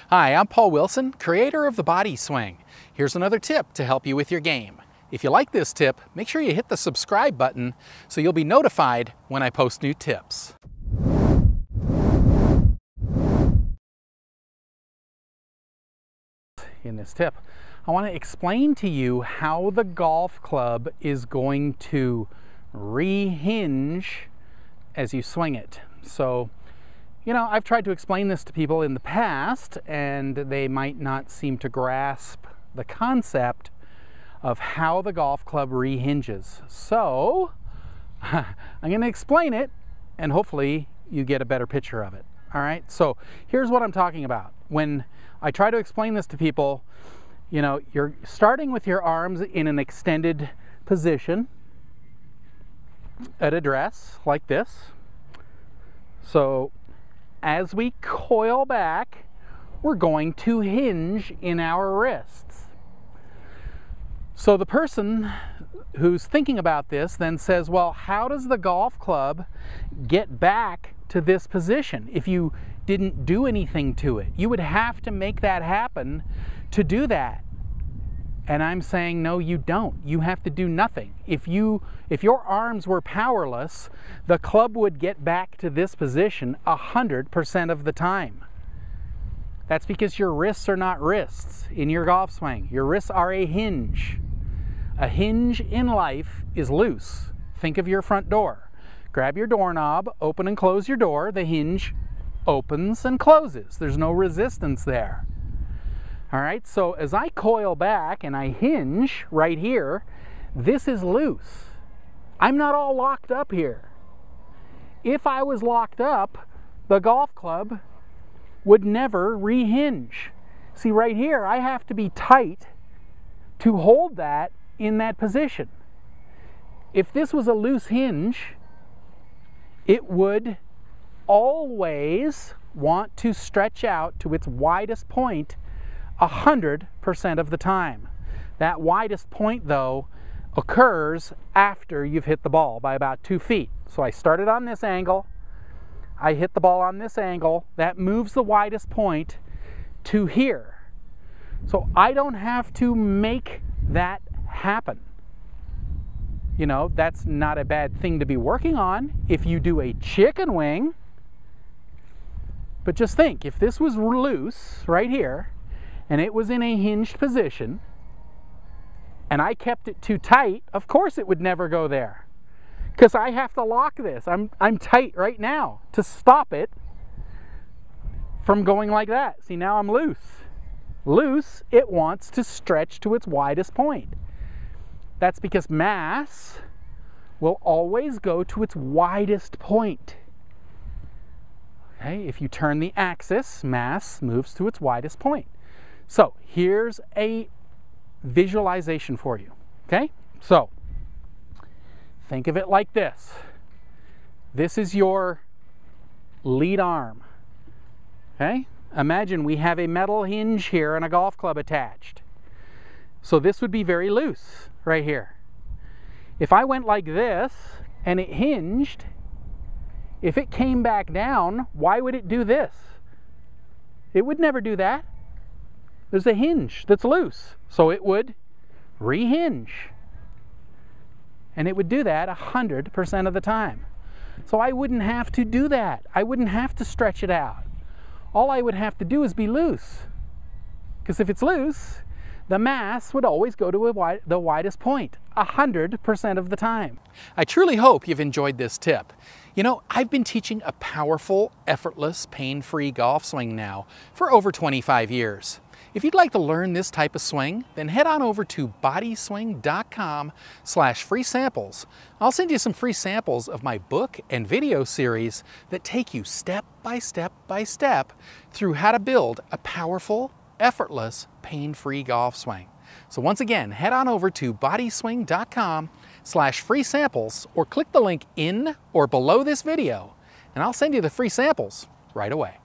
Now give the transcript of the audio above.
Hi, I'm Paul Wilson, creator of the Body Swing. Here's another tip to help you with your game. If you like this tip, make sure you hit the subscribe button so you'll be notified when I post new tips. In this tip, I want to explain to you how the golf club is going to re-hinge as you swing it. So, you know, I've tried to explain this to people in the past and they might not seem to grasp the concept of how the golf club re-hinges. So, I'm going to explain it and hopefully you get a better picture of it. All right, so here's what I'm talking about. When I try to explain this to people, you know, you're starting with your arms in an extended position at address like this. So as we coil back, we're going to hinge in our wrists. So the person who's thinking about this then says, well, how does the golf club get back to this position if you didn't do anything to it? You would have to make that happen to do that. And I'm saying, no, you don't. You have to do nothing. If your arms were powerless, the club would get back to this position 100% of the time. That's because your wrists are not wrists in your golf swing. Your wrists are a hinge. A hinge in life is loose. Think of your front door. Grab your doorknob, open and close your door. The hinge opens and closes. There's no resistance there. All right, so as I coil back and I hinge right here, this is loose. I'm not all locked up here. If I was locked up, the golf club would never re-hinge. See, right here, I have to be tight to hold that in that position. If this was a loose hinge, it would always want to stretch out to its widest point 100% of the time. That widest point, though, occurs after you've hit the ball by about 2 feet. So I started on this angle, I hit the ball on this angle, that moves the widest point to here. So I don't have to make that happen. You know, that's not a bad thing to be working on if you do a chicken wing. But just think, if this was loose right here, and it was in a hinged position, and I kept it too tight, of course it would never go there. Because I have to lock this. I'm tight right now to stop it from going like that. See, now I'm loose. Loose, it wants to stretch to its widest point. That's because mass will always go to its widest point. Okay, if you turn the axis, mass moves to its widest point. So here's a visualization for you, okay? So think of it like this. This is your lead arm, okay? Imagine we have a metal hinge here and a golf club attached. So this would be very loose right here. If I went like this and it hinged, if it came back down, why would it do this? It would never do that. There's a hinge that's loose, so it would re-hinge. And it would do that 100% of the time. So I wouldn't have to do that. I wouldn't have to stretch it out. All I would have to do is be loose. Because if it's loose, the mass would always go to the widest point 100% of the time. I truly hope you've enjoyed this tip. You know, I've been teaching a powerful, effortless, pain-free golf swing now for over 25 years. If you'd like to learn this type of swing, then head on over to bodyswing.com/free samples. I'll send you some free samples of my book and video series that take you step by step by step through how to build a powerful, effortless, pain-free golf swing. So once again, head on over to bodyswing.com/free samples or click the link in or below this video and I'll send you the free samples right away.